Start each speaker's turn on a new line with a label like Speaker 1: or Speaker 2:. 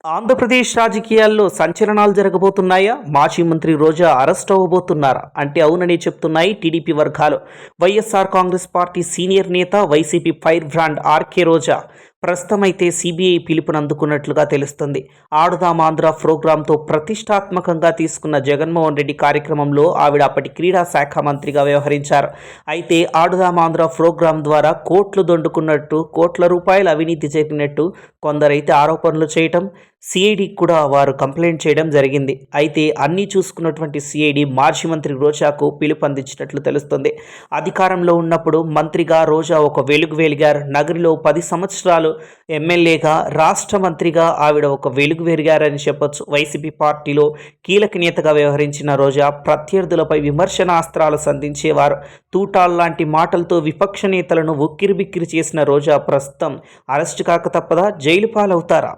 Speaker 1: ఆంధ్రప్రదేశ్ రాజకీయాల్లో సంచలనాలు జరగబోతున్నాయా? మాజీ మంత్రి రోజా అరెస్ట్ అవ్వబోతున్నారా? అంటే అవునని చెప్తున్నాయి టీడీపీ వర్గాలు. వైఎస్ఆర్ కాంగ్రెస్ పార్టీ సీనియర్ నేత, వైసీపీ ఫైర్ బ్రాండ్ ఆర్కే రోజా ప్రస్తుతం అయితే సిబిఐ పిలుపుని అందుకున్నట్లుగా తెలుస్తుంది. ఆడుదాం ఆంధ్ర ప్రోగ్రాంతో ప్రతిష్టాత్మకంగా తీసుకున్న జగన్మోహన్ రెడ్డి కార్యక్రమంలో ఆవిడ అప్పటి క్రీడా శాఖ మంత్రిగా వ్యవహరించారు. అయితే ఆడుదాం ఆంధ్ర ప్రోగ్రాం ద్వారా కోట్లు దొండుకున్నట్టు, కోట్ల రూపాయల అవినీతి జరిగినట్టు కొందరైతే ఆరోపణలు చేయటం, సిఐడికి కూడా వారు కంప్లైంట్ చేయడం జరిగింది. అయితే అన్నీ చూసుకున్నటువంటి సిఐడి మాజీ మంత్రి రోజాకు పిలుపు అందించినట్లు తెలుస్తుంది. అధికారంలో ఉన్నప్పుడు మంత్రిగా రోజా ఒక వెలుగు వెలిగారు. నగరిలో 10 సంవత్సరాలు ఎమ్మెల్యేగా, రాష్ట్ర మంత్రిగా ఆవిడ ఒక వెలుగు వెలిగారని చెప్పొచ్చు. వైసీపీ పార్టీలో కీలక నేతగా వ్యవహరించిన రోజా ప్రత్యర్థులపై విమర్శనాస్త్రాలు సంధించేవారు. తూటాల్లాంటి మాటలతో విపక్ష నేతలను ఉక్కిరిబిక్కిరి చేసిన రోజా ప్రస్తుతం అరెస్టు కాక తప్పదా? జైలు పాలవుతారా?